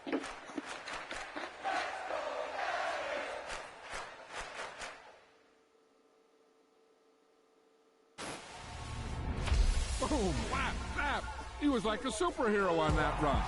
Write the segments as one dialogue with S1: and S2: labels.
S1: Boom! Whap! Zap! He was like a superhero on that run.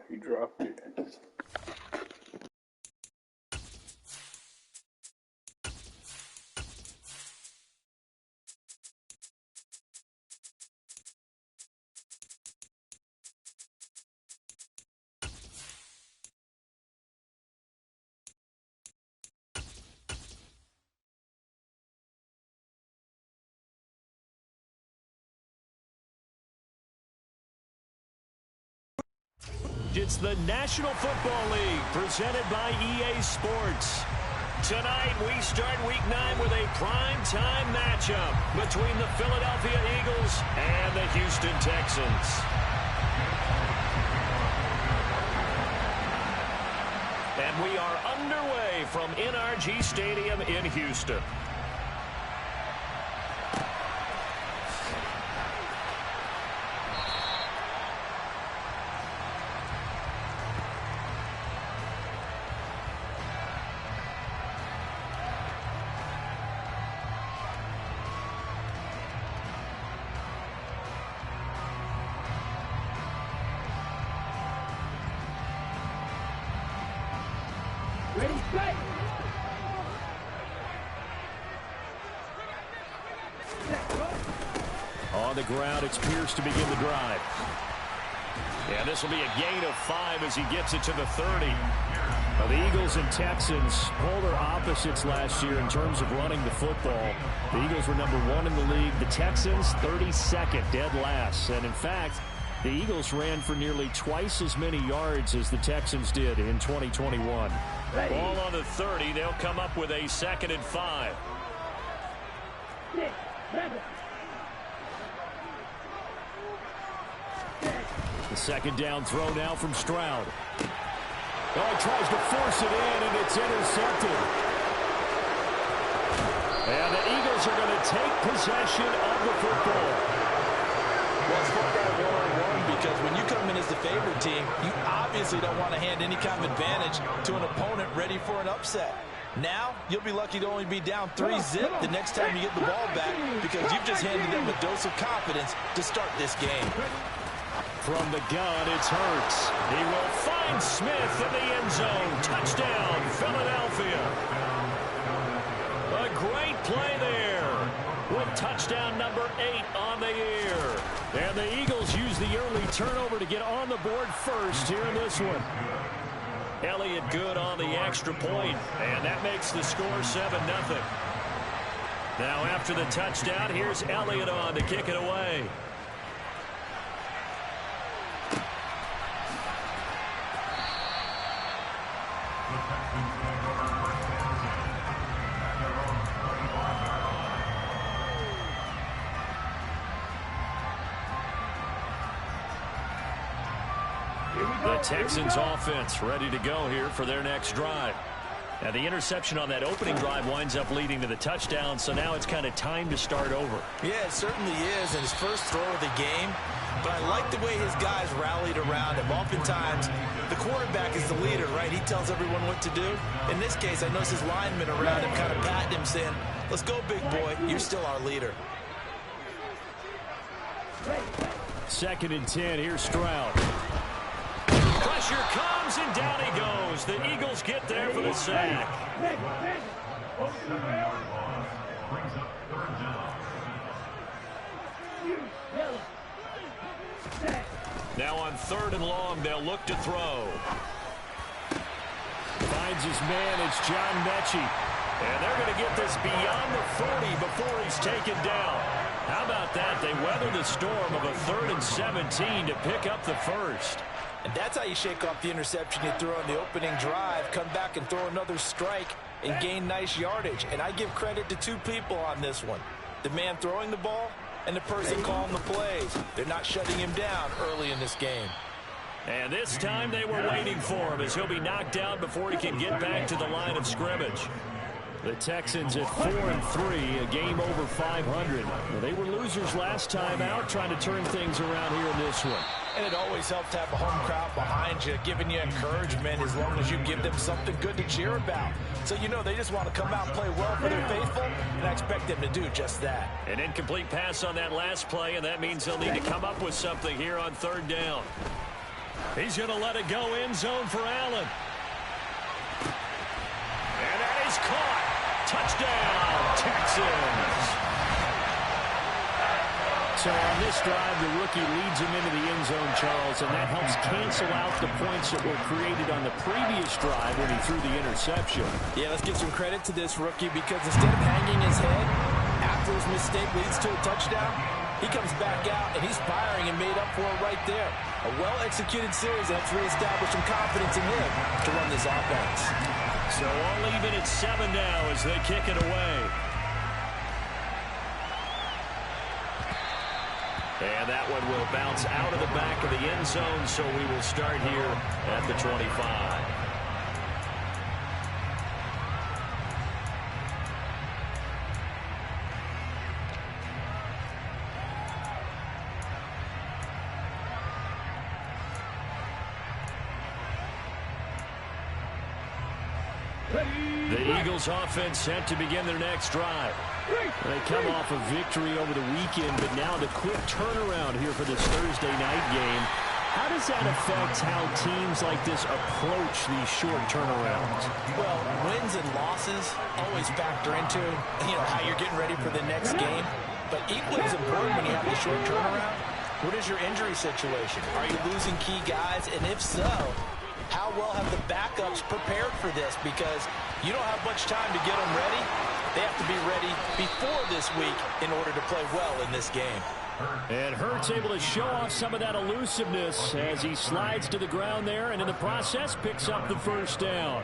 S2: He dropped it.
S3: It's the National Football League presented by EA Sports. Tonight, we start Week 9 with a prime-time matchup between the Philadelphia Eagles and the Houston Texans. And we are underway from NRG Stadium in Houston. On the ground, it's Pierce to begin the drive. Yeah, this will be a gain of 5 as he gets it to the 30. Now, the Eagles and Texans, polar opposites last year in terms of running the football. The Eagles were number 1 in the league. The Texans, 32nd, dead last. And in fact, the Eagles ran for nearly twice as many yards as the Texans did in 2021. Ball on the 30. They'll come up with a 2nd and 5. The second down throw now from Stroud. Oh, he tries to force it in, and it's intercepted. And the Eagles are going to take possession of the football.
S4: Well, it's fourth down one-on-one because when you come in as the favorite team, you obviously don't want to hand any kind of advantage to an opponent ready for an upset. Now, you'll be lucky to only be down 3-zip the next time you get the ball back because you've just handed them a dose of confidence to start this game.
S3: From the gun, it's Hurts. He will find Smith in the end zone. Touchdown, Philadelphia. A great play there with touchdown number 8 on the year. And the Eagles use the early turnover to get on the board first here in this one. Elliott good on the extra point, and that makes the score 7-0. Now after the touchdown, here's Elliott on to kick it away. The Texans offense ready to go here for their next drive. Now the interception on that opening drive winds up leading to the touchdown, so now it's kind of time to start over. Yeah, it certainly is, and his first throw of the game. But I like the way his guys rallied around him. Oftentimes, the quarterback is the leader, right? He tells everyone what to do. In this case, I noticed his linemen around him kind of patting him, saying, "Let's go, big boy. You're still our leader." 2nd and 10, here's Stroud. Pressure comes, and down he goes. The Eagles get there for the sack. Now on 3rd and long, they'll look to throw. Finds his man, it's John Mechie. And they're going to get this beyond the 40 before he's taken down. How about that? They weather the storm of a 3rd and 17 to pick up the first. And that's how you shake off the interception you threw on the opening drive, come back and throw another strike and gain nice yardage. And I give credit to 2 people on this one. The man throwing the ball and the person calling the plays. They're not shutting him down early in this game. And this time they were waiting for him as he'll be knocked out before he can get back to the line of scrimmage. The Texans at 4-3, a game over 500. Well, they were losers last time out, trying to turn things around here in this one. And it always helps to have a home crowd behind you, giving you encouragement as long as you give them something good to cheer about. So you know they just want to come out and play well for their faithful, and I expect them to do just that. An incomplete pass on that last play, and that means they'll need to come up with something here on 3rd down. He's going to let it go end zone for Allen. And that is caught. Touchdown, Texans. So on this drive, the rookie leads him into the end zone, Charles, and that helps cancel out the points that were created on the previous drive when he threw the interception. Yeah, let's give some credit to this rookie because instead of hanging his head after his mistake leads to a touchdown, he comes back out and he's firing and made up for it right there.
S4: A well-executed series helps reestablish some confidence in him to run this offense.
S3: So all even at 7 now as they kick it away. And that one will bounce out of the back of the end zone, so we will start here at the 25. The Eagles offense set to begin their next drive. They come off a victory over the weekend, but now the quick turnaround here for this Thursday night game. How does that affect how teams like this approach these short turnarounds?
S4: Well, wins and losses always factor into, how you're getting ready for the next game. But equally as important when you have a short turnaround, what is your injury situation? Are you losing key guys? And if so, how well have the backups prepared for this? Because you don't have much time to get them ready. They have to be ready before this week in order to play well in this game.
S3: And Hurts able to show off some of that elusiveness as he slides to the ground there and in the process picks up the first down.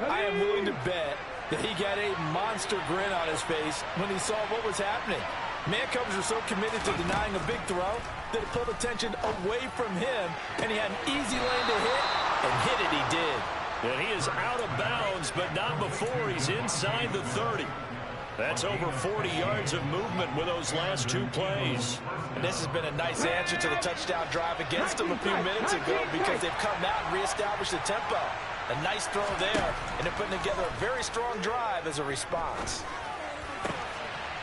S4: I am willing to bet that he got a monster grin on his face when he saw what was happening. Mancovers are so committed to denying a big throw that it pulled attention away from him, and he had an easy lane to hit, and hit it he did.
S3: And he is out of bounds, but not before he's inside the 30. That's over 40 yards of movement with those last two plays.
S4: And this has been a nice answer to the touchdown drive against them a few minutes ago because they've come out and reestablished the tempo. A nice throw there, and they're putting together a very strong drive as a response.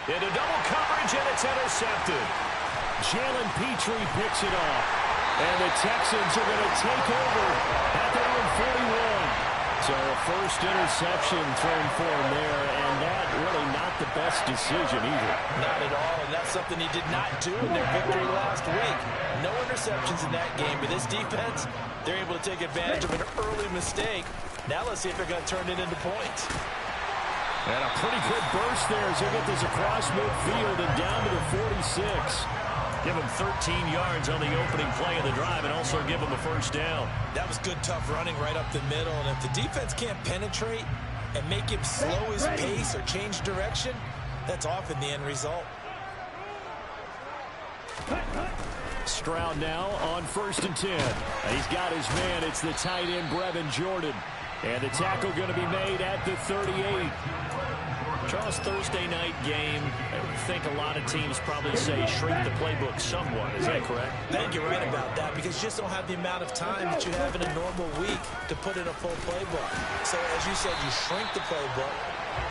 S3: Into double coverage, and it's intercepted. Jalen Petrie picks it off. And the Texans are going to take over at their own 41. So a first interception thrown for him there, and that really not the best decision either.
S4: Not at all, and that's something he did not do in their victory last week. No interceptions in that game, but this defense, they're able to take advantage of an early mistake. Now let's see if they're going to turn it into points.
S3: And a pretty good burst there as they get this across midfield and down to the 46. Give him 13 yards on the opening play of the drive and also give him a first down.
S4: That was good, tough running right up the middle. And if the defense can't penetrate and make him slow his pace or change direction, that's often the end result.
S3: Stroud now on 1st and 10. He's got his man. It's the tight end, Brevin Jordan. And the tackle going to be made at the 38. Charles, Thursday night game, I think a lot of teams probably say shrink the playbook somewhat. Is that correct?
S4: I think you're right about that because you just don't have the amount of time that you have in a normal week to put in a full playbook. So as you said, you shrink the playbook,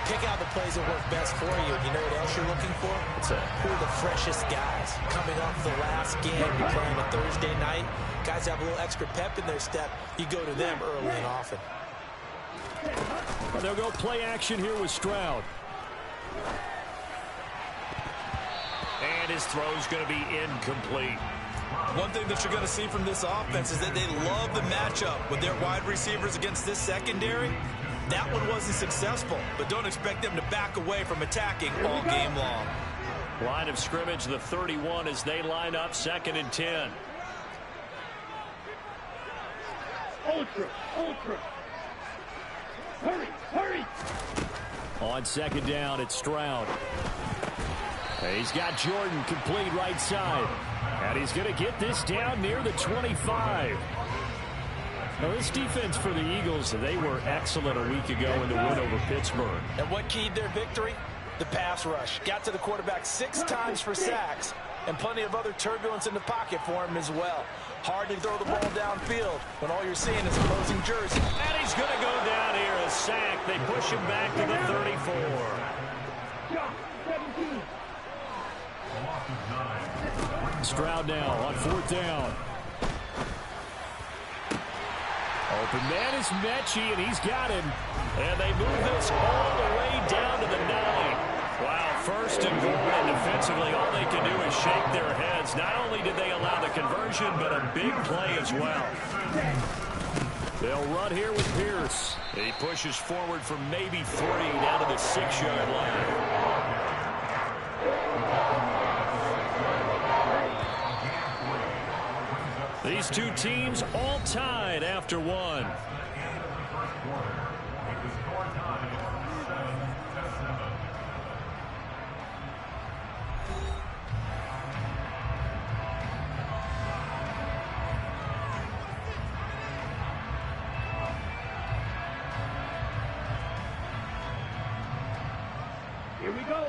S4: pick out the plays that work best for you. You know what else you're looking for? Who are the freshest guys coming off the last game? You're playing a Thursday night. Guys have a little extra pep in their step. You go to them early and often.
S3: They'll go play action here with Stroud. And his throw's going to be incomplete.
S4: One thing that you're going to see from this offense is that they love the matchup with their wide receivers against this secondary. That one wasn't successful, but don't expect them to back away from attacking all game long.
S3: Line of scrimmage, the 31 as they line up 2nd and 10.
S1: Ultra. Hurry.
S3: On 2nd down, it's Stroud. He's got Jordan complete right side. And he's going to get this down near the 25. Now, this defense for the Eagles, they were excellent a week ago in the win over Pittsburgh.
S4: And what keyed their victory? The pass rush. Got to the quarterback 6 times for sacks, and plenty of other turbulence in the pocket for him as well. Hard to throw the ball downfield when all you're seeing is opposing jersey.
S3: And he's going to go down here, a sack. They push him back to the 34. Stroud now on 4th down. Open man is Mechie, and he's got him. And they move this all the way down to the 9. Wow, 1st and goal, and defensively all they can do is shake their heads. Not only did they allow the conversion, but a big play as well. They'll run here with Pierce. He pushes forward from maybe 3 down to the 6-yard line. The These two teams all tied after one.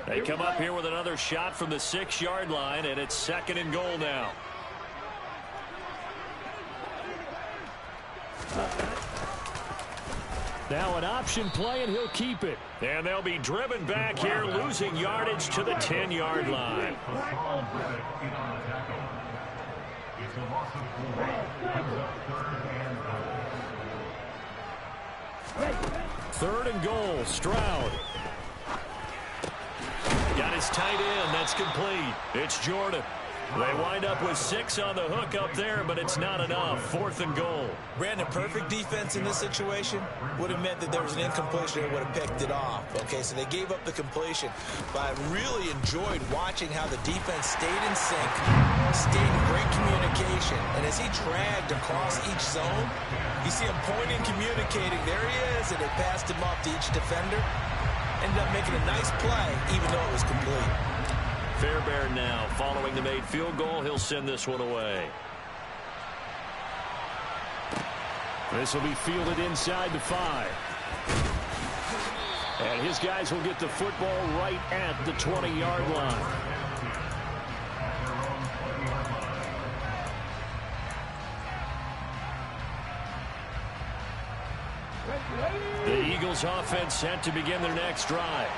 S3: They come up here with another shot from the 6-yard line, and it's 2nd and goal now. Now an option play, and he'll keep it. And they'll be driven back here, losing yardage to the 10-yard line. Third and goal, Stroud. Got his tight end. That's complete. It's Jordan. They wind up with 6 on the hook up there, but it's not enough. 4th and goal.
S4: Brandon, perfect defense in this situation would have meant that there was an incompletion and would have picked it off. Okay, so they gave up the completion. But I really enjoyed watching how the defense stayed in sync, stayed in great communication. And as he dragged across each zone, you see him pointing, communicating. There he is, and they passed him off to each defender. Ended up making a nice play, even though it was complete.
S3: Fairbairn now, following the made field goal, he'll send this one away. This will be fielded inside the 5. And his guys will get the football right at the 20-yard line. The Eagles offense set to begin their next drive.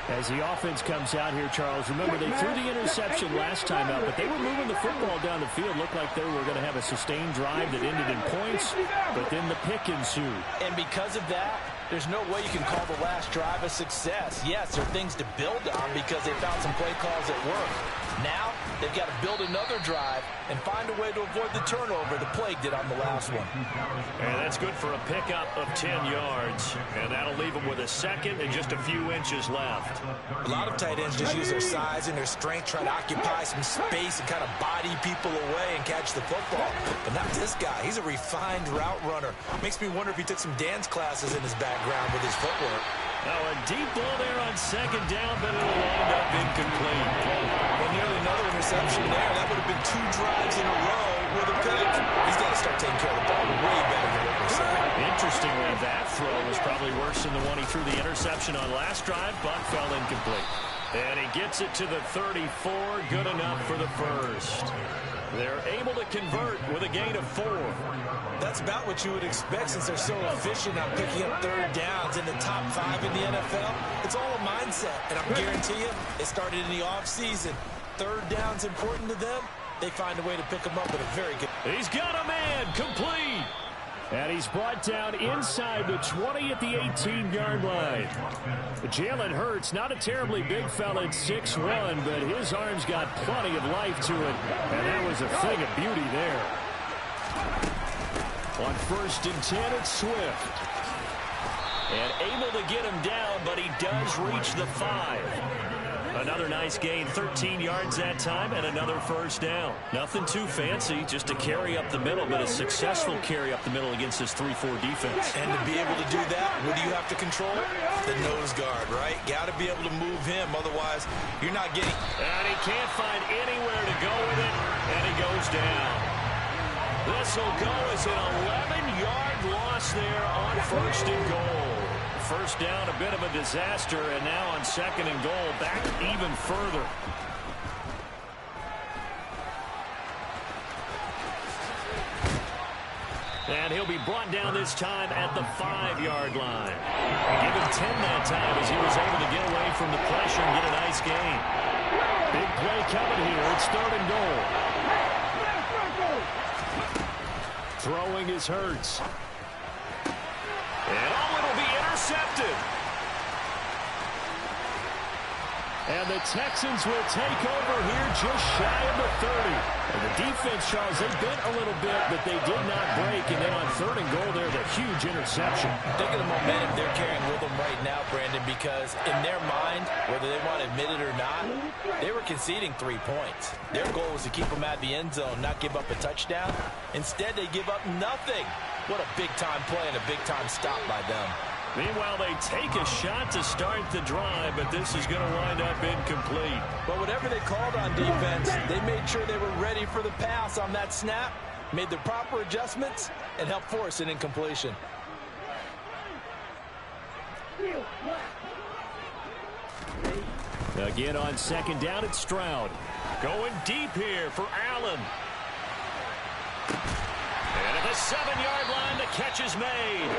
S3: As the offense comes out here, Charles, remember they threw the interception last time out, but they were moving the football down the field. Looked like they were going to have a sustained drive that ended in points, but then the pick ensued.
S4: And because of that, there's no way you can call the last drive a success. Yes, there are things to build on because they found some play calls that work. Now, they've got to build another drive and find a way to avoid the turnover the Plague did on the last one.
S3: And that's good for a pickup of 10 yards. And that'll leave them with a second and just a few inches left.
S4: A lot of tight ends just use their size and their strength, try to occupy some space and kind of body people away and catch the football. But not this guy. He's a refined route runner. Makes me wonder if he took some dance classes in his background with his footwork.
S3: Now a deep ball there on 2nd down, but it'll wind up incomplete.
S4: Well, nearly another interception there. That would have been 2 drives in a row with a pick. He's got to start taking care of the ball way better than what we're saying.
S3: Interestingly, that throw was probably worse than the one he threw the interception on last drive, but fell incomplete. And he gets it to the 34, good enough for the first. They're able to convert with a gain of 4.
S4: That's about what you would expect since they're so efficient on picking up 3rd downs in the top 5 in the NFL. It's all a mindset, and I guarantee you, it started in the offseason. 3rd down's important to them. They find a way to pick them up at a very good...
S3: He's got a man, complete. And he's brought down inside the 20 at the 18-yard line. Jalen Hurts, not a terribly big fella at 6'1", but his arms got plenty of life to it. And that was a thing of beauty there. On 1st and 10, it's Swift. And able to get him down, but he does reach the 5. Another nice gain, 13 yards that time, and another first down. Nothing too fancy, just a carry up the middle, but a successful carry up the middle against this 3-4 defense.
S4: And to be able to do that, what do you have to control? The nose guard, right? Got to be able to move him, otherwise you're not getting...
S3: And he can't find anywhere to go with it, and he goes down. This will go as an 11-yard loss there on 1st and goal. First down, a bit of a disaster, and now on 2nd and goal, back even further. And he'll be brought down this time at the 5-yard line. Give him 10 that time as he was able to get away from the pressure and get a nice gain. Big play coming here. It's 3rd and goal. Throwing is Hurts. And it'll be intercepted. And the Texans will take over here just shy of the 30. And the defense, Charles, they bent a little bit, but they did not break. And then on 3rd and goal, there's a huge interception.
S4: Think of the momentum they're carrying with them right now, Brandon, because in their mind, whether they want to admit it or not, they were conceding 3 points. Their goal was to keep them at the end zone, not give up a touchdown. Instead, they give up nothing. What a big-time play and a big-time stop by them.
S3: Meanwhile, they take a shot to start the drive, but this is going to wind up incomplete.
S4: But whatever they called on defense, they made sure they were ready for the pass on that snap, made the proper adjustments, and helped force an incompletion.
S3: Again on 2nd down, it's Stroud. Going deep here for Allen. And at the 7-yard line, the catch is made.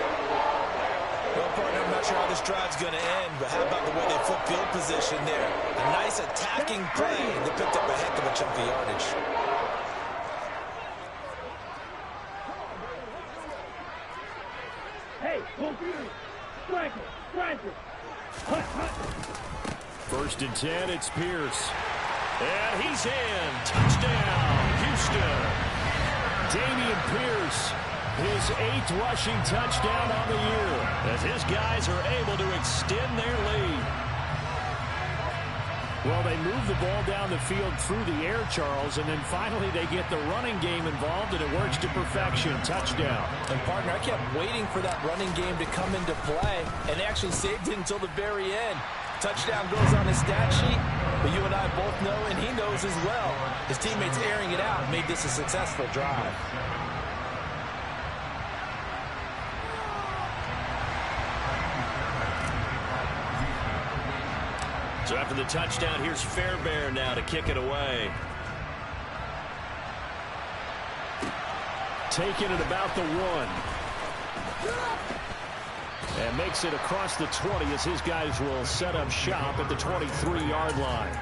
S4: Well, partner, I'm not sure how this drive's going to end, but how about the way they flip field position there? A nice attacking play. They picked up a heck of a chunk of yardage.
S5: Hey, striker.
S3: 1st and 10, it's Pierce. And he's in. Touchdown, Houston. Dameon Pierce, his 8th rushing touchdown on the year, as his guys are able to extend their lead. Well, they move the ball down the field through the air, Charles, and then finally they get the running game involved, and it works to perfection. Touchdown.
S4: And, partner, I kept waiting for that running game to come into play, and they actually saved it until the very end. Touchdown goes on his stat sheet, but you and I both know, and he knows as well, his teammates airing it out made this a successful drive.
S3: So after the touchdown, here's Fairbairn now to kick it away. Taking it about the 1. And makes it across the 20 as his guys will set up shop at the 23-yard line.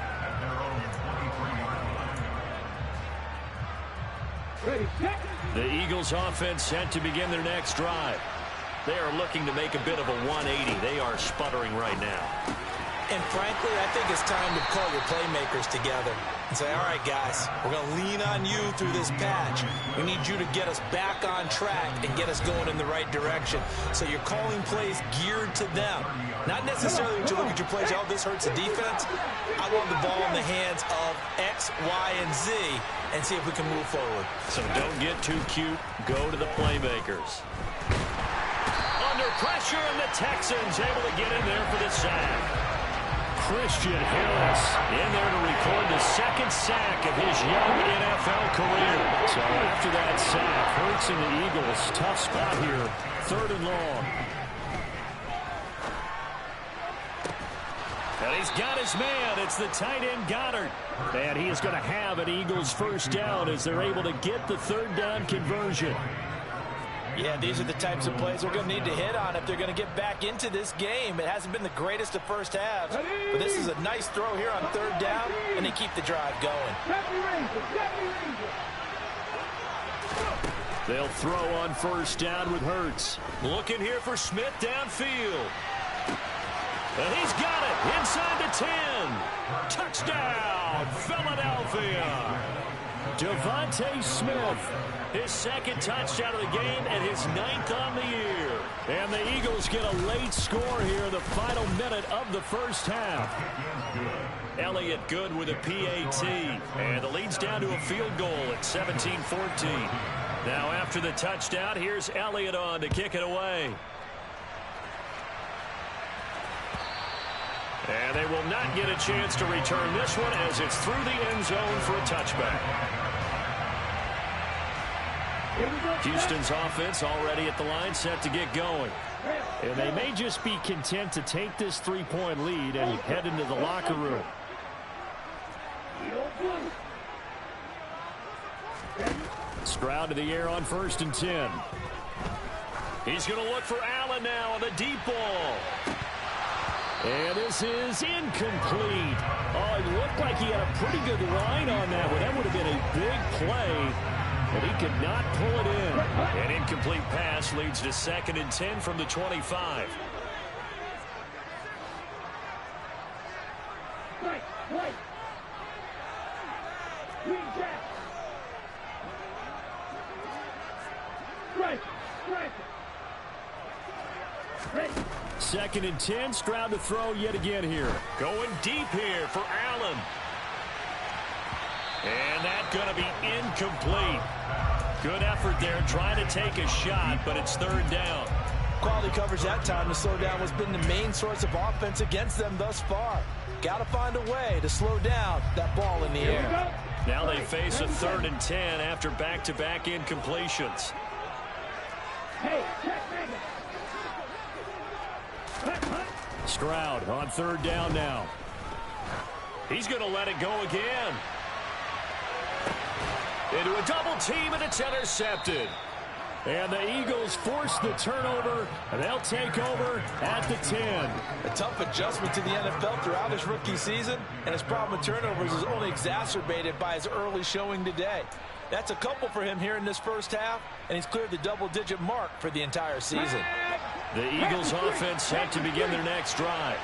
S3: The Eagles offense set to begin their next drive. They are looking to make a bit of a 180. They are sputtering right now.
S4: And frankly, I think it's time to call your playmakers together and say, all right, guys, we're going to lean on you through this patch. We need you to get us back on track and get us going in the right direction. So you're calling plays geared to them. Not necessarily when you look at your plays, oh, this hurts the defense. I want the ball in the hands of X, Y, and Z and see if we can move forward.
S3: So don't get too cute. Go to the playmakers. Under pressure, and the Texans able to get in there for the sack. Christian Harris in there to record the 2nd sack of his young NFL career. So after that sack, Hurts and the Eagles, tough spot here, 3rd and long. And he's got his man. It's the tight end Goddard. And he is going to have an Eagles 1st down as they're able to get the 3rd down conversion.
S4: Yeah, these are the types of plays we're going to need to hit on if they're going to get back into this game. It hasn't been the greatest of first halves, but this is a nice throw here on 3rd down, and they keep the drive going.
S3: They'll throw on 1st down with Hurts. Looking here for Smith downfield. And he's got it inside the 10. Touchdown, Philadelphia. Devontae Smith, his 2nd touchdown of the game and his 9th on the year. And the Eagles get a late score here in the final minute of the 1st half. Elliott good with a PAT. And the lead's down to a field goal at 17-14. Now after the touchdown, here's Elliott on to kick it away. And they will not get a chance to return this one as it's through the end zone for a touchback. Houston's offense already at the line, set to get going. And they may just be content to take this 3-point lead and head into the locker room. Stroud to the air on 1st and 10. He's going to look for Allen now on the deep ball. And this is incomplete. Oh, it looked like he had a pretty good line on that one. That would have been a big play, but he could not pull it in. An incomplete pass leads to 2nd and 10 from the 25.
S5: Green jack. Strike. Strike. Ready.
S3: 2nd and 10. Stroud to throw yet again here. Going deep here for Allen. And that's going to be incomplete. Good effort there trying to take a shot, but it's 3rd down.
S4: Quality coverage that time to slow down what's been the main source of offense against them thus far. Got to find a way to slow down that ball in the air.
S3: Now they face a 3rd and 10 after back-to-back incompletions.
S5: Hey, check,
S3: Stroud on 3rd down now. He's going to let it go again. Into a double team, and it's intercepted. And the Eagles force the turnover, and they'll take over at the 10.
S4: A tough adjustment to the NFL throughout his rookie season, and his problem with turnovers is only exacerbated by his early showing today. That's a couple for him here in this first half, and he's cleared the double-digit mark for the entire season.
S3: The Eagles offense set to begin their next drive.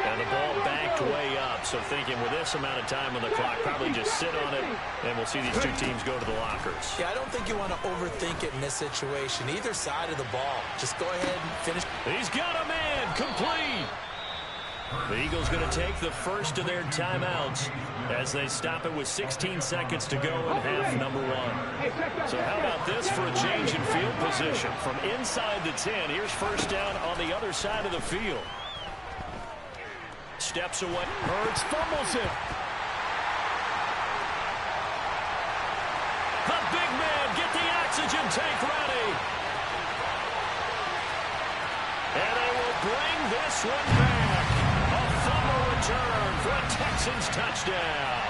S3: And the ball backed way up, so thinking with this amount of time on the clock, probably just sit on it, and we'll see these two teams go to the lockers.
S4: Yeah, I don't think you want to overthink it in this situation. Either side of the ball. Just go ahead and finish.
S3: He's got a man, complete. The Eagles going to take the first of their timeouts as they stop it with 16 seconds to go in half number 1. So how about this for a change in field position? From inside the 10, here's 1st down on the other side of the field. Steps away. Hurts fumbles it. The big man, get the oxygen tank ready. And they will bring this one back. A fumble return for a Texans touchdown.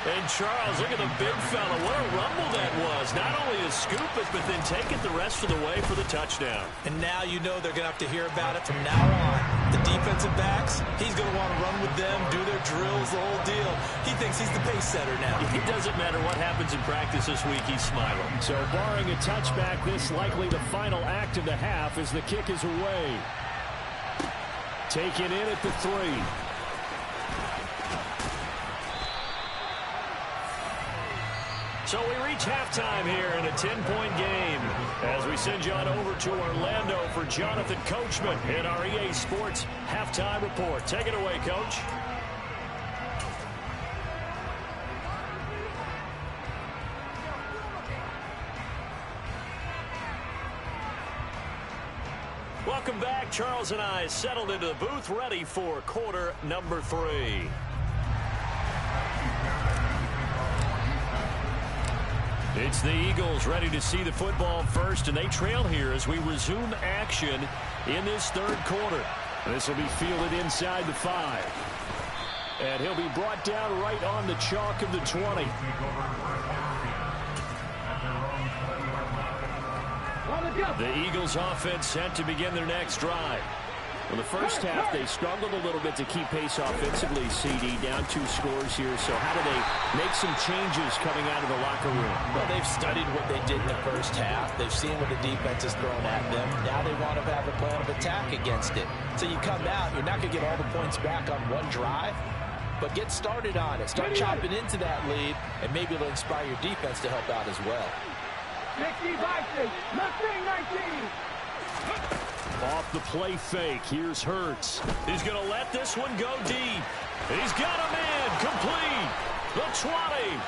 S3: And Charles, look at the big fella. What a rumble that was. Not only to scoop it, but then take it the rest of the way for the touchdown.
S4: And now you know they're going to have to hear about it from now on. The defensive backs, he's going to want to run with them, do their drills, the whole deal. He thinks he's the pace setter now.
S3: It doesn't matter what happens in practice this week, he's smiling. So barring a touchback, this likely the final act of the half as the kick is away. Taken in at the 3. So we reach halftime here in a 10-point game as we send you on over to Orlando for Jonathan Coachman in our EA Sports Halftime Report. Take it away, Coach. Welcome back. Charles and I settled into the booth ready for quarter number 3. It's the Eagles ready to see the football first, and they trail here as we resume action in this 3rd quarter. This will be fielded inside the 5. And he'll be brought down right on the chalk of the 20. The Eagles offense set to begin their next drive. Well, the first half, they struggled a little bit to keep pace offensively, CD, down 2 scores here. So how do they make some changes coming out of the locker room?
S4: Well, they've studied what they did in the first half. They've seen what the defense has thrown at them. Now they want to have a plan of attack against it. So you come out, you're not going to get all the points back on one drive, but get started on it. Start chopping into that lead, and maybe it'll inspire your defense to help out as well.
S5: 60 Vikings, Mustang 19.
S3: Off the play fake, here's Hurts. He's going to let this one go deep. He's got a man, complete. The 20.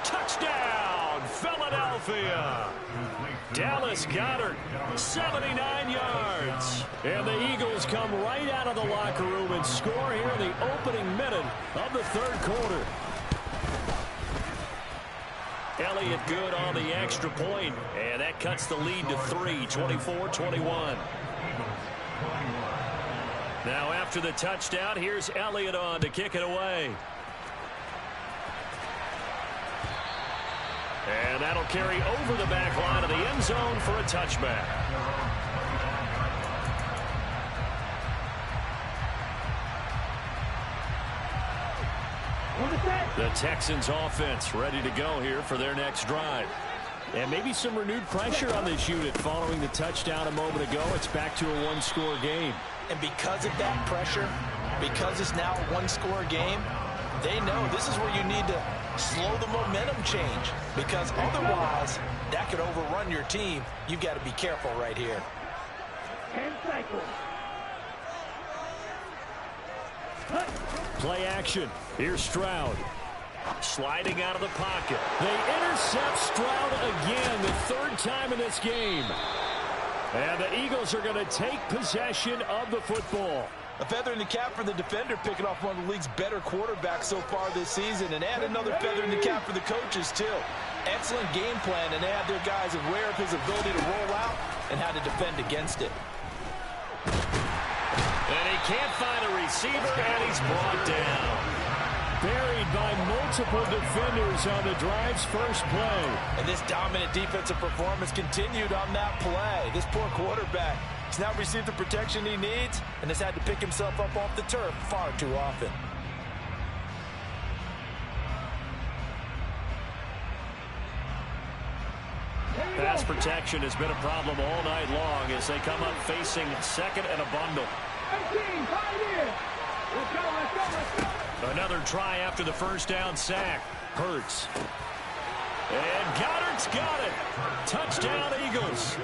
S3: Touchdown, Philadelphia. Dallas Goedert, 79 yards. And the Eagles come right out of the locker room and score here in the opening minute of the 3rd quarter. Elliott good on the extra point, and that cuts the lead to 3, 24-21. Now after the touchdown, here's Elliott on to kick it away. And that'll carry over the back line of the end zone for a touchback. The Texans offense ready to go here for their next drive. And maybe some renewed pressure on this unit following the touchdown a moment ago. It's back to a 1-score game.
S4: And because of that pressure, because it's now a 1-score game, They know this is where you need to slow the momentum change, because otherwise that could overrun your team. You've got to be careful right here.
S5: 10 cycles.
S3: Play action. Here's Stroud. Sliding out of the pocket. They intercept Stroud again, the third time in this game. And the Eagles are going to take possession of the football.
S4: A feather in the cap for the defender, picking off one of the league's better quarterbacks so far this season, and add another feather in the cap for the coaches, too. Excellent game plan, and they have their guys aware of his ability to roll out and how to defend against it.
S3: And he can't find a receiver, and he's brought down. Buried by multiple defenders on the drive's first play.
S4: And this dominant defensive performance continued on that play. This poor quarterback has now received the protection he needs and has had to pick himself up off the turf far too often.
S3: Pass protection has been a problem all night long as they come up facing second and a bundle.
S5: 18, 5 in. Let's go, let's go, let's go.
S3: Another try after the first down sack. Hurts. And Goddard's got it. Touchdown, Eagles.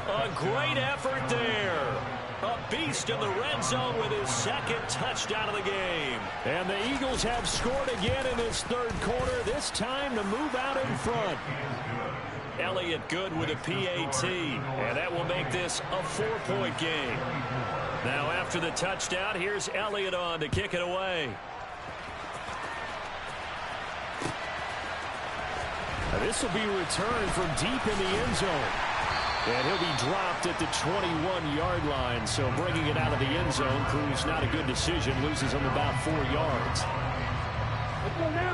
S3: A great effort there. A beast in the red zone with his second touchdown of the game. And the Eagles have scored again in this third quarter, this time to move out in front. Elliott good with a PAT, and that will make this a 4-point game. Now after the touchdown, here's Elliott on to kick it away. Now this will be returned from deep in the end zone. And he'll be dropped at the 21-yard line, so bringing it out of the end zone proves not a good decision, loses him about 4 yards.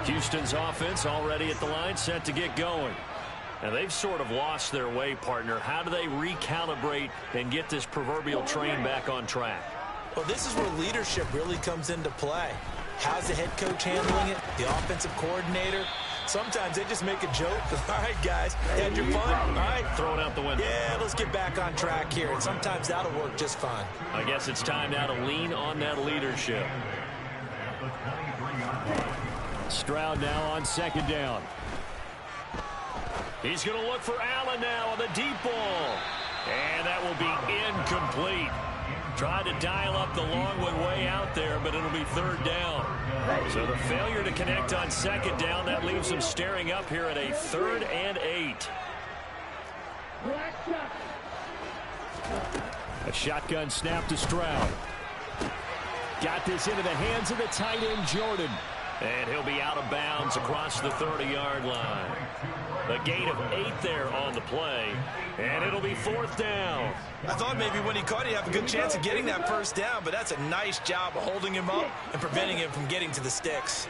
S3: Houston's offense already at the line, set to get going. Now, they've sort of lost their way, partner. How do they recalibrate and get this proverbial train back on track?
S4: Well, this is where leadership really comes into play. How's the head coach handling it? The offensive coordinator? Sometimes they just make a joke. All right, guys, had your fun? All right.
S3: Throw it out the window.
S4: Yeah, let's get back on track here. And sometimes that'll work just fine.
S3: I guess it's time now to lean on that leadership. Stroud now on second down. He's going to look for Allen now on the deep ball. And that will be incomplete. Tried to dial up the long one way out there, but it'll be third down. So the failure to connect on second down, that leaves him staring up here at a 3rd and 8. A shotgun snap to Stroud. Got this into the hands of the tight end, Jordan. And he'll be out of bounds across the 30-yard line. A gain of 8 there on the play, and it'll be 4th down.
S4: I thought maybe when he caught it, he'd have a good chance of getting that first down, but that's a nice job of holding him up and preventing him from getting to the sticks.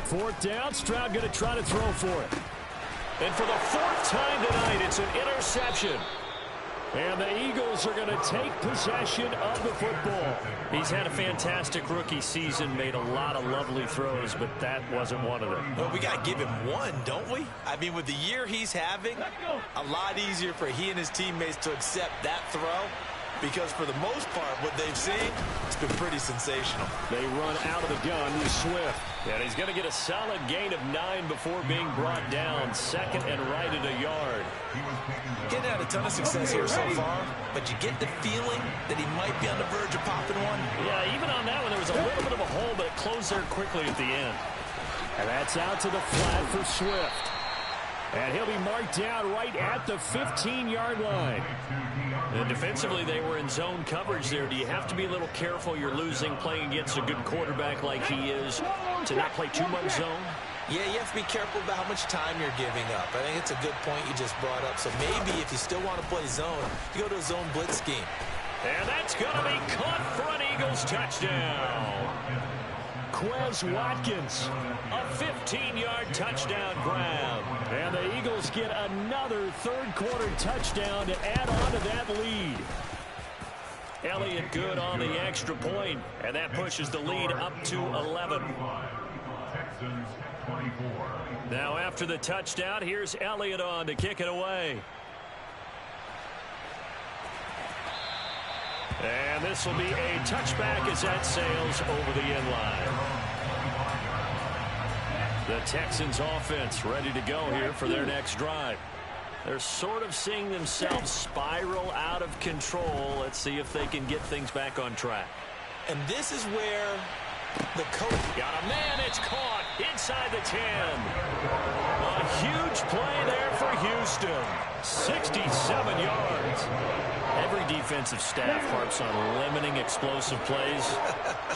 S3: 4th down, Stroud going to try to throw for it. And for the 4th time tonight, it's an interception. And the Eagles are going to take possession of the football. He's had a fantastic rookie season, made a lot of lovely throws, but that wasn't one of them.
S4: Well, we got to give him one, don't we? I mean, with the year he's having, a lot easier for he and his teammates to accept that throw, because for the most part, what they've seen, it's been pretty sensational.
S3: They run out of the gun with Swift. And he's going to get a solid gain of 9 before being brought down. Second and right at a yard.
S4: Getting had a ton of success here so far, but you get the feeling that he might be on the verge of popping one.
S3: Yeah, even on that one, there was a little bit of a hole, but it closed there quickly at the end. And that's out to the flat for Swift. And he'll be marked down right at the 15-yard line. And defensively, they were in zone coverage there. Do you have to be a little careful? You're losing playing against a good quarterback like he is to not play too much zone?
S4: Yeah, you have to be careful about how much time you're giving up. I think it's a good point you just brought up. So maybe if you still want to play zone, you go to a zone blitz scheme.
S3: And that's going to be caught for an Eagles touchdown. Quez Watkins, a 15-yard touchdown grab. And the Eagles get another third-quarter touchdown to add on to that lead. Elliott good on the extra point, and that pushes the lead up to 11. Now after the touchdown, here's Elliott on to kick it away. And this will be a touchback as that sails over the end line. The Texans offense ready to go here for their next drive. They're sort of seeing themselves spiral out of control. Let's see if they can get things back on track.
S4: And this is where the coach
S3: got a man. It's caught inside the 10. A huge play there for Houston. 67 yards. Every defensive staff harps on limiting explosive plays.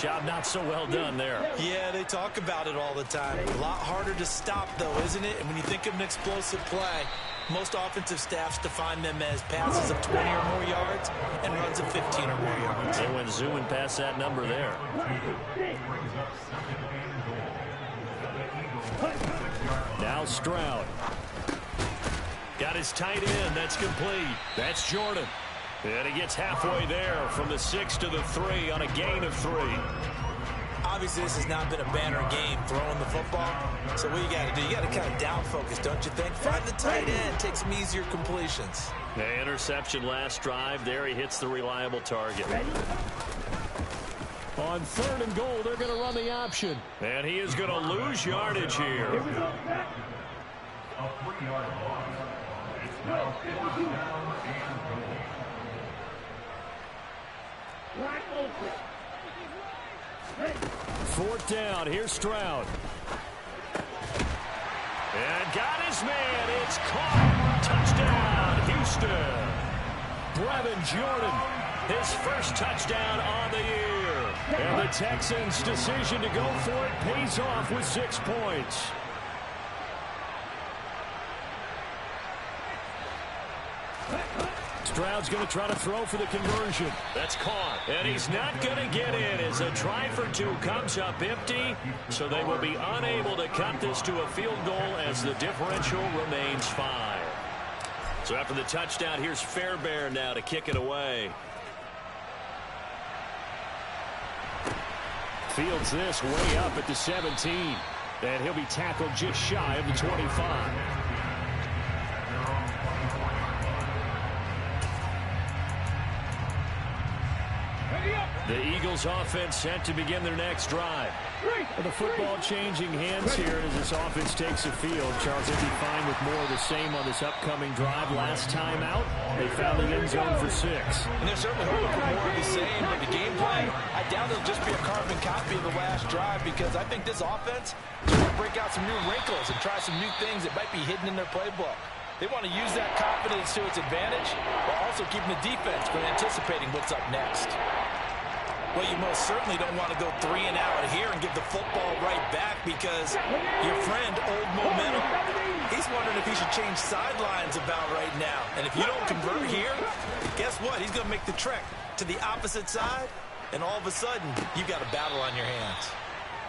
S3: Job not so well done there.
S4: Yeah, they talk about it all the time. A lot harder to stop, though, isn't it? And when you think of an explosive play, most offensive staffs define them as passes of 20 or more yards and runs of 15 or more yards.
S3: They went zooming past that number there. Now Stroud. Got his tight end. That's complete. That's Jordan. And he gets halfway there from the 6 to the 3 on a gain of 3.
S4: Obviously, this has not been a banner game throwing the football. So what you got to do, you got to kind of down focus, don't you think? Find the tight end, take some easier completions.
S3: The interception last drive. There he hits the reliable target.
S6: On 3rd and goal, they're going to run the option.
S3: And he is going to lose yardage here. Fourth down. Here's Stroud. And got his man. It's caught. Touchdown, Houston. Brevin Jordan, his first touchdown on the year. And the Texans' decision to go for it pays off with 6 points. Stroud's going to try to throw for the conversion. That's caught. And he's not going to get in as a try for 2 comes up empty. So they will be unable to cut this to a field goal as the differential remains 5. So after the touchdown, here's Fairbairn now to kick it away. Fields this way up at the 17. And he'll be tackled just shy of the 25. The Eagles offense set to begin their next drive.
S6: And the football changing hands here as this offense takes the field. Charles, they'd be fine with more of the same on this upcoming drive. Last time out, they found the end zone for 6.
S4: And they're certainly hoping for more of the same, but the game plan, I doubt it'll just be a carbon copy of the last drive, because I think this offense is going to break out some new wrinkles and try some new things that might be hidden in their playbook. They want to use that confidence to its advantage, while also keeping the defense from anticipating what's up next. Well, you most certainly don't want to go 3 and out here and give the football right back, because your friend, Old Momentum, he's wondering if he should change sidelines about right now. And if you don't convert here, guess what? He's going to make the trek to the opposite side, and all of a sudden, you've got a battle on your hands.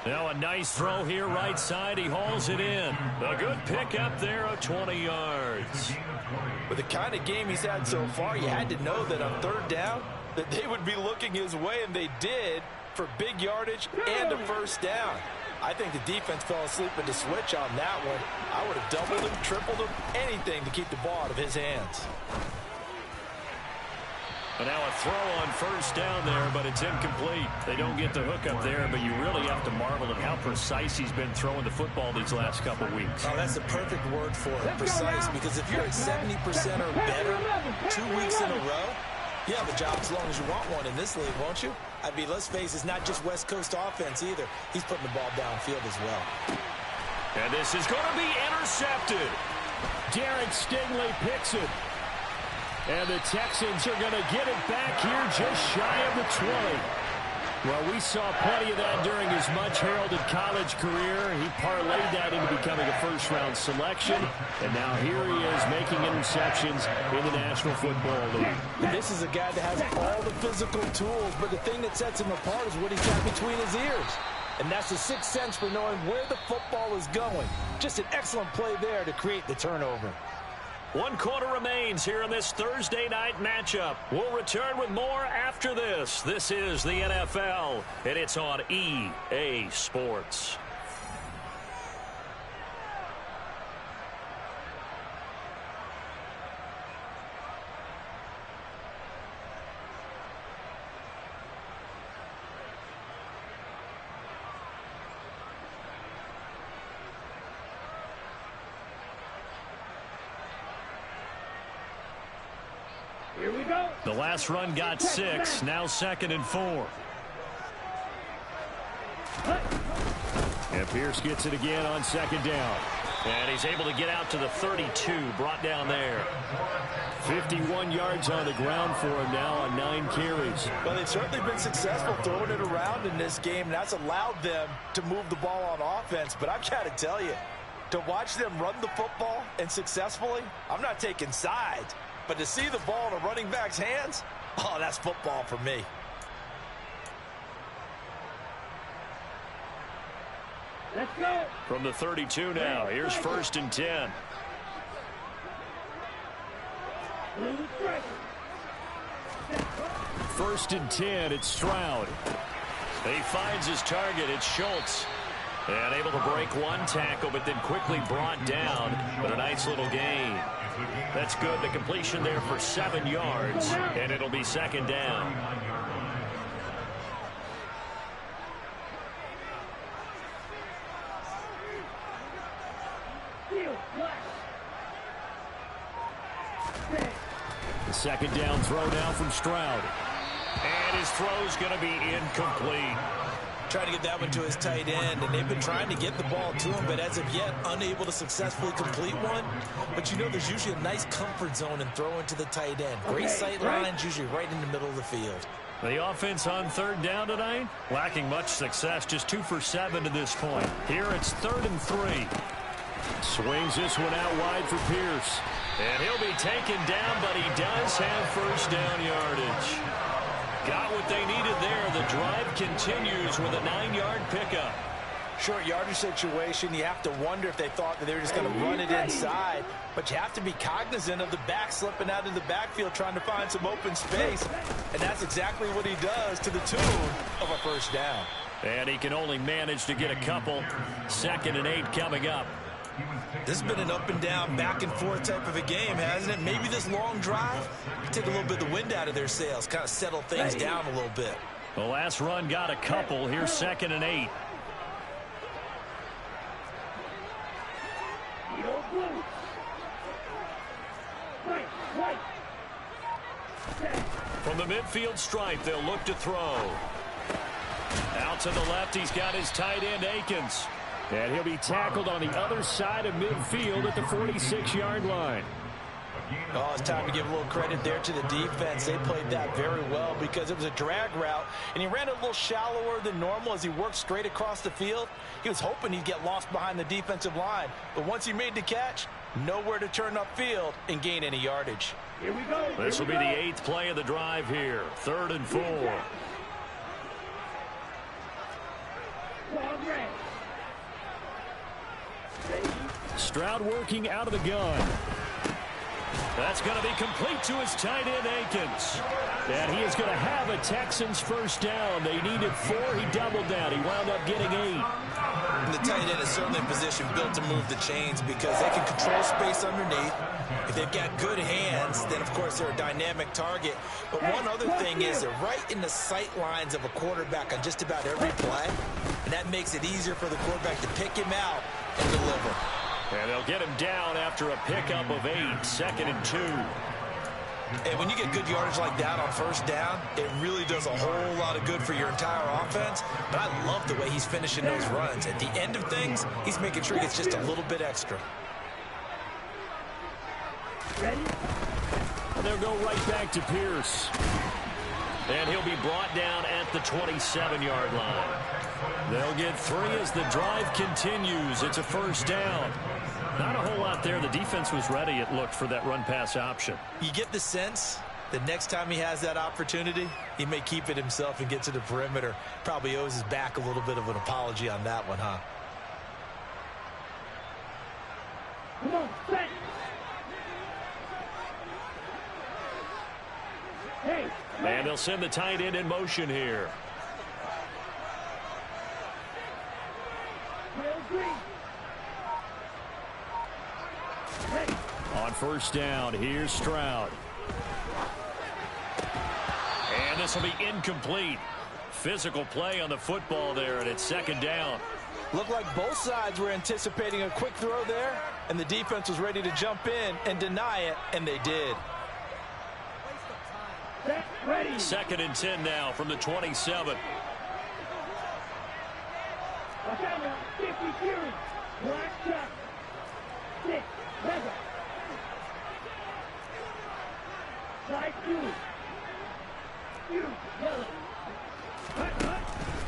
S3: Now a nice throw here right side. He hauls it in. A good pick up there of 20 yards.
S4: With the kind of game he's had so far, you had to know that on 3rd down, that they would be looking his way, and they did, for big yardage and a first down. I think the defense fell asleep at the switch on that one. I would have doubled him, tripled him, anything to keep the ball out of his hands.
S3: But now a throw on first down there, but it's incomplete. They don't get the hook up there, but you really have to marvel at how precise he's been throwing the football these last couple weeks.
S4: Oh, that's the perfect word for it, precise, because if you're at 70% or better 2 weeks in a row, you have a job as long as you want one in this league, won't you? I mean, let's face it, it's not just West Coast offense either. He's putting the ball downfield as well.
S3: And this is going to be intercepted.
S6: Derek Stingley picks it. And the Texans are going to get it back here just shy of the 20. Well, we saw plenty of that during his much-heralded college career. He parlayed that into becoming a first-round selection. And now here he is making interceptions in the National Football League.
S4: This is a guy that has all the physical tools, but the thing that sets him apart is what he's got between his ears. And that's the sixth sense for knowing where the football is going. Just an excellent play there to create the turnover.
S3: 1 quarter remains here in this Thursday night matchup. We'll return with more after this. This is the NFL, and it's on EA Sports. The last run got 6. Now 2nd and 4. And Pierce gets it again on 2nd down. And he's able to get out to the 32, brought down there. 51 yards on the ground for him now on 9 carries.
S4: Well, they've certainly been successful throwing it around in this game, and that's allowed them to move the ball on offense. But I've got to tell you, to watch them run the football and successfully, I'm not taking sides. But to see the ball in a running back's hands, oh, that's football for me.
S5: Let's go.
S3: From the 32 now, here's 1st and 10. First and 10, it's Stroud. He finds his target, it's Schultz. And able to break one tackle, but then quickly brought down. But a nice little gain. That's good. The completion there for 7 yards, and it'll be 2nd down. The 2nd down throw now from Stroud. And his throw's going to be incomplete.
S4: Trying to get that one to his tight end, and they've been trying to get the ball to him, but as of yet, unable to successfully complete one. But you know, there's usually a nice comfort zone in throwing to the tight end. Great sight lines, usually right in the middle of the field.
S3: The offense on 3rd down tonight, lacking much success, just 2 for 7 to this point. Here it's 3rd and 3. Swings this one out wide for Pierce. And he'll be taken down, but he does have 1st down yardage. Got what they needed there. The drive continues with a 9-yard pickup.
S4: Short yardage situation. You have to wonder if they thought that they were just going to run it inside. But you have to be cognizant of the back slipping out of the backfield trying to find some open space. And that's exactly what he does to the tune of a 1st down.
S3: And he can only manage to get a couple. 2nd and 8 coming up.
S4: This has been an up and down, back and forth type of a game, hasn't it? Maybe this long drive take a little bit of the wind out of their sails, kind of settle things down a little bit.
S3: The last run got a couple. Here's 2nd and 8. From the midfield stripe, they'll look to throw. Out to the left, he's got his tight end, Akins. And he'll be tackled on the other side of midfield at the 46-yard line.
S4: Oh, it's time to give a little credit there to the defense. They played that very well because it was a drag route, and he ran it a little shallower than normal as he worked straight across the field. He was hoping he'd get lost behind the defensive line, but once he made the catch, nowhere to turn upfield and gain any yardage.
S5: Here we go.
S3: This will be the 8th play of the drive here. 3rd and 4. Stroud working out of the gun. That's going to be complete to his tight end, Akins. And he is going to have a Texans 1st down. They needed 4. He doubled down. He wound up getting 8.
S4: And the tight end is certainly in position built to move the chains because they can control space underneath. If they've got good hands, then, of course, they're a dynamic target. But one other thing is they're right in the sight lines of a quarterback on just about every play. And that makes it easier for the quarterback to pick him out and deliver.
S3: And they'll get him down after a pickup of 8. 2nd and 2.
S4: And when you get good yardage like that on 1st down, it really does a whole lot of good for your entire offense. But I love the way he's finishing those runs. At the end of things, he's making sure he gets just a little bit extra.
S5: Ready?
S3: They'll go right back to Pierce. And he'll be brought down at the 27-yard line. They'll get 3 as the drive continues. It's a 1st down. Not a whole lot there. The defense was ready, it looked, for that run-pass option.
S4: You get the sense that next time he has that opportunity, he may keep it himself and get to the perimeter. Probably owes his back a little bit of an apology on that one, huh?
S5: Come on, set. Hey.
S3: And they'll send the tight end in motion here. On 1st down, here's Stroud. And this will be incomplete. Physical play on the football there, and it's 2nd down.
S4: Looked like both sides were anticipating a quick throw there, and the defense was ready to jump in and deny it, and they did.
S3: 2nd and 10 now from the 27.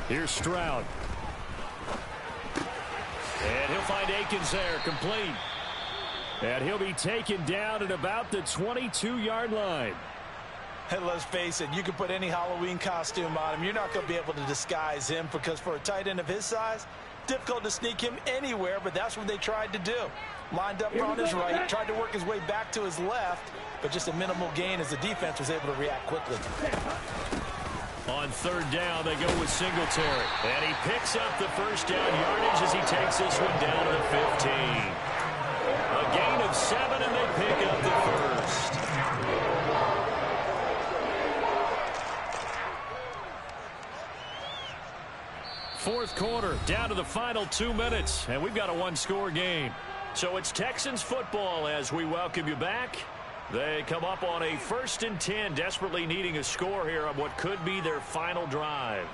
S3: Here's Stroud. And he'll find Akins there, complete. And he'll be taken down at about the 22-yard line.
S4: And let's face it, you can put any Halloween costume on him. You're not going to be able to disguise him because for a tight end of his size, difficult to sneak him anywhere, but that's what they tried to do. Lined up on his right, tried to work his way back to his left, but just a minimal gain as the defense was able to react quickly.
S3: On 3rd down, they go with Singletary. And he picks up the first down yardage as he takes this one down to the 15. A gain of 7, and they pick up the first. Fourth quarter, down to the final 2 minutes, and we've got a one-score game. So it's Texans football as we welcome you back. They come up on a 1st and 10, desperately needing a score here on what could be their final drive.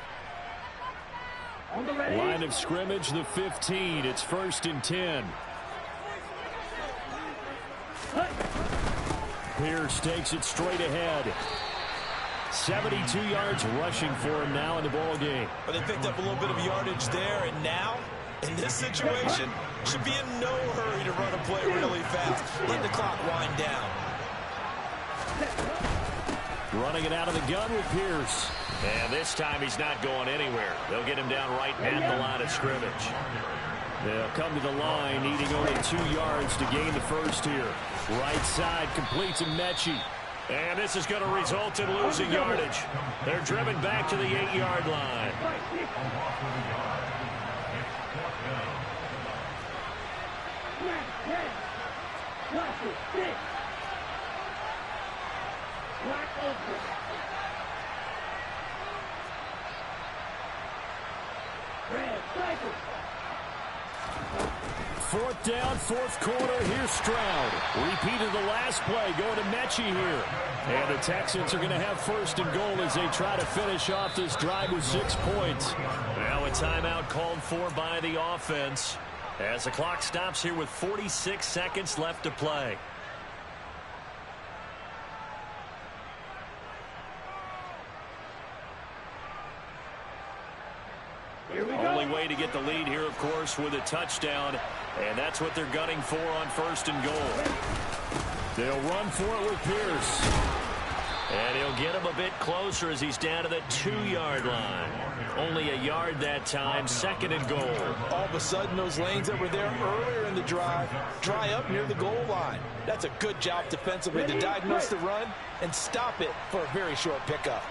S3: Line of scrimmage, the 15. It's 1st and 10. Pierce takes it straight ahead. 72 yards rushing for him now in the ball game.
S4: But they picked up a little bit of yardage there, and now, in this situation, should be in no hurry to run a play really fast. Let the clock wind down.
S3: Running it out of the gun with Pierce. And this time he's not going anywhere. They'll get him down right at the line of scrimmage. They'll come to the line, needing only 2 yards to gain the first here. Right side complete to Mechie. And this is going to result in losing yardage. They're driven back to the 8-yard line. Fourth down, fourth quarter. Here's Stroud. Repeated the last play, going to Mechie here. And the Texans are going to have 1st and goal as they try to finish off this drive with 6 points. Now a timeout called for by the offense as the clock stops here with 46 seconds left to play. Only way to get the lead here, of course, with a touchdown, and that's what they're gunning for on 1st and goal. They'll run for it with Pierce. And he'll get him a bit closer as he's down to the 2-yard line. Only a yard that time, 2nd and goal.
S4: All of a sudden, those lanes that were there earlier in the drive dry up near the goal line. That's a good job defensively to diagnose the run and stop it for a very short pickup.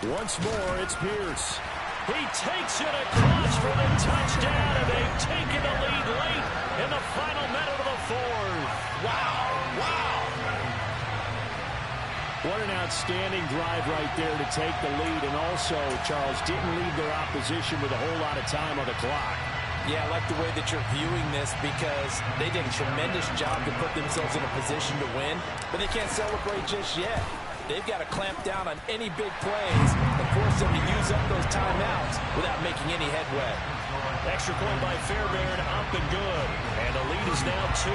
S3: Once more, it's Pierce. He takes it across for the touchdown, and they've taken the lead late in the final minute of the 4th.
S4: Wow, wow.
S3: What an outstanding drive right there to take the lead, and also, Charles, didn't leave their opposition with a whole lot of time on the clock.
S4: Yeah, I like the way that you're viewing this because they did a tremendous job to put themselves in a position to win, but they can't celebrate just yet. They've got to clamp down on any big plays and force them to use up those timeouts without making any headway.
S3: Extra point by Fairbairn, up and good. And the lead is now 2.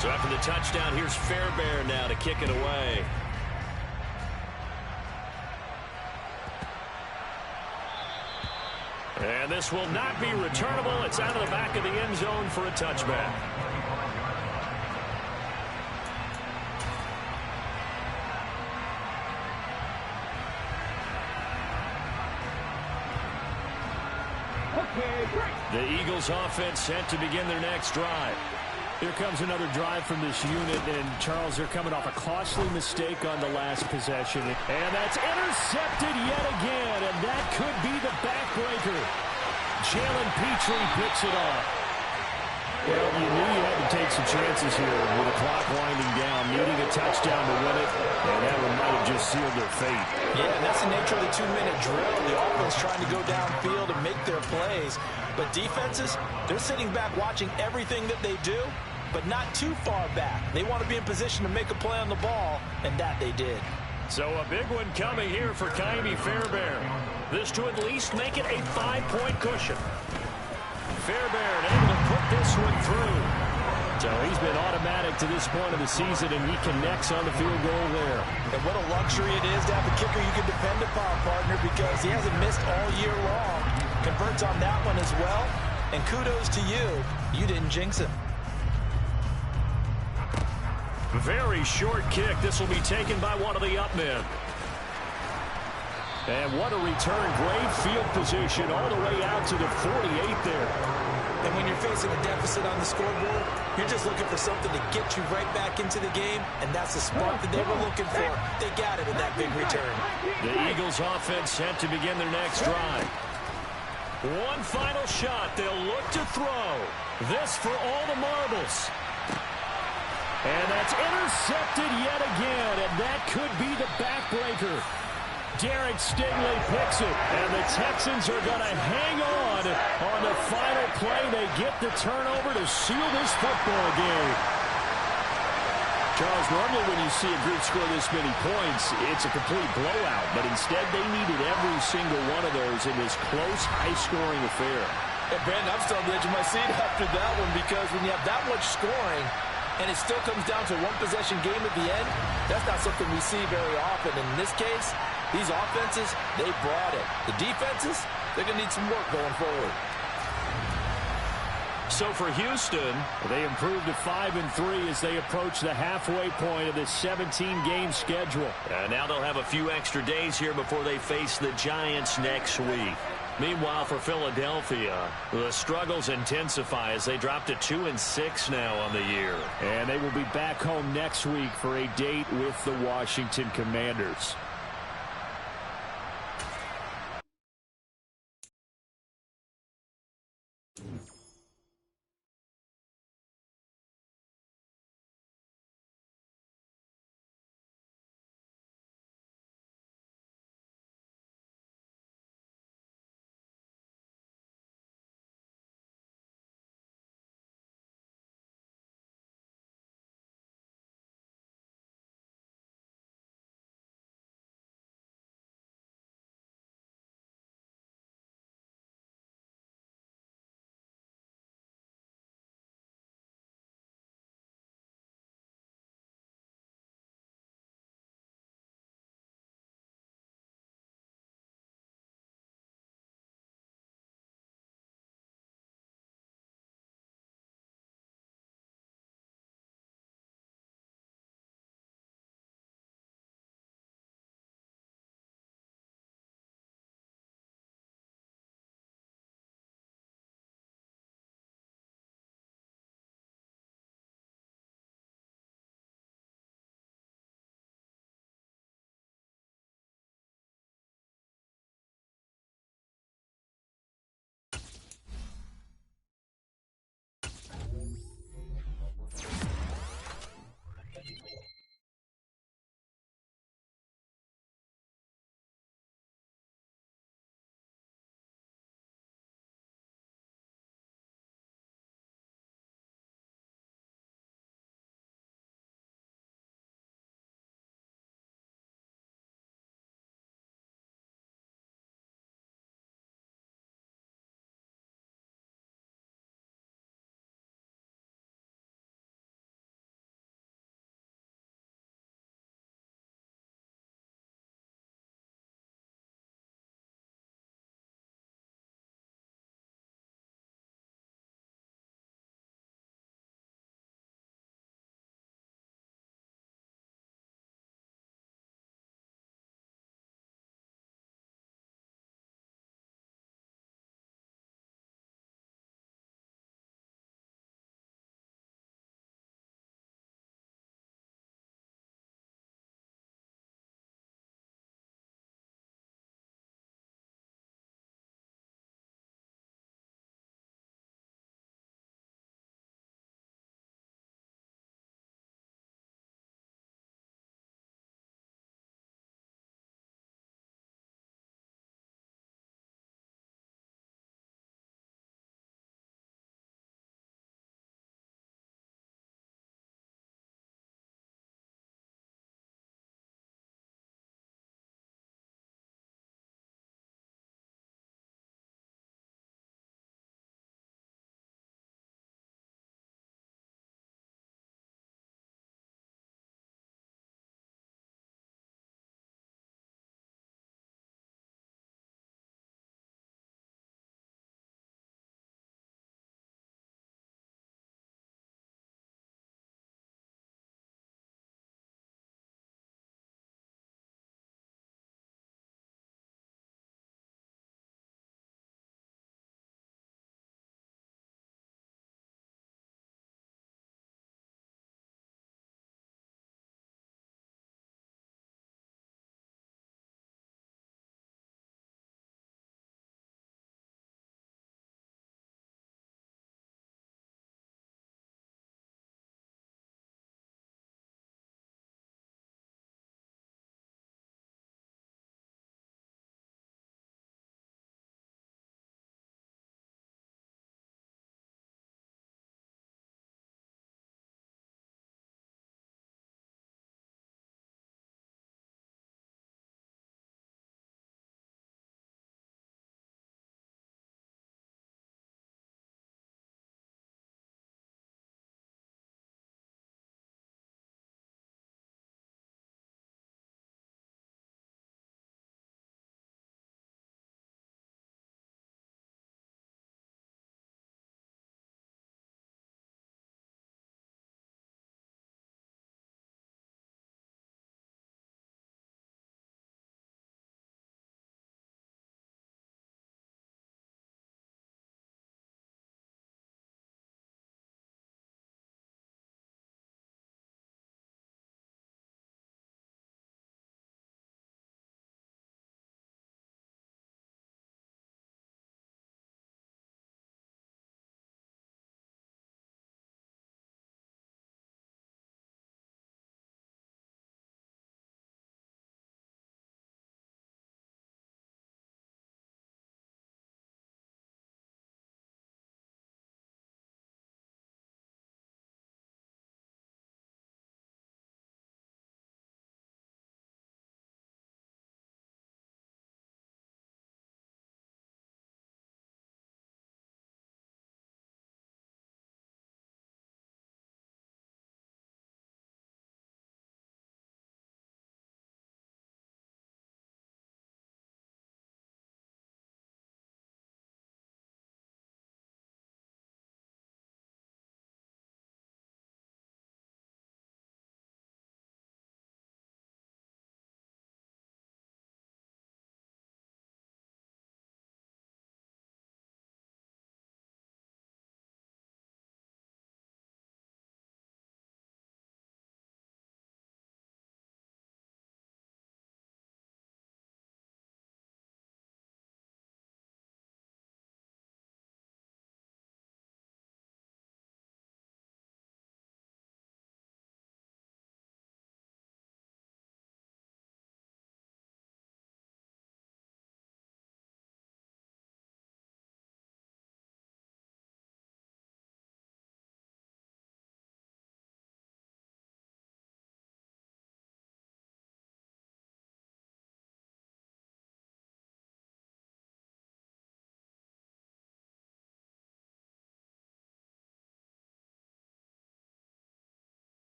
S3: So after the touchdown, here's Fairbairn now to kick it away. And this will not be returnable. It's out of the back of the end zone for a touchback. The Eagles offense set to begin their next drive. Here comes another drive from this unit, and Charles, they're coming off a costly mistake on the last possession. And that's intercepted yet again, and that could be the backbreaker. Jalen Petrie picks it off.
S6: Well, you knew you had to take some chances here with the clock winding down, needing a touchdown to win it, and that one might have just sealed their fate.
S4: Yeah, and that's the nature of the 2-minute drill. The offense trying to go downfield and make their plays. But defenses, they're sitting back watching everything that they do, but not too far back. They want to be in position to make a play on the ball, and that they did.
S3: So a big one coming here for Ka'imi Fairbairn. This to at least make it a 5-point cushion. Fairbairn able to put this one through. So he's been automatic to this point of the season, and he connects on the field goal there.
S4: And what a luxury it is to have a kicker you can depend upon, partner, because he hasn't missed all year long. Converts on that one as well. And kudos to you. You didn't jinx him.
S3: Very short kick. This will be taken by one of the up men. And what a return. Great field position all the way out to the 48 there.
S4: And when you're facing a deficit on the scoreboard, you're just looking for something to get you right back into the game, and that's the spark that they were looking for. They got it in that big return.
S3: The Eagles offense set to begin their next drive. One final shot. They'll look to throw. This for all the marbles. And that's intercepted yet again, and that could be the backbreaker. Derek Stingley picks it, and the Texans are going to hang on the final play. They get the turnover to seal this football game. Charles, normally when you see a group score this many points, it's a complete blowout, but instead they needed every single one of those in this close, high-scoring affair.
S4: And Brandon, I'm still on the edge of my seat after that one, because when you have that much scoring and it still comes down to a one-possession game at the end, that's not something we see very often. In this case, these offenses, they brought it. The defenses, they're going to need some work going forward.
S3: So for Houston,
S6: they improved to 5-3 as they approach the halfway point of this 17-game schedule.
S3: now they'll have a few extra days here before they face the Giants next week. Meanwhile, for Philadelphia, the struggles intensify as they drop to 2-6 now on the year.
S6: And they will be back home next week for a date with the Washington Commanders.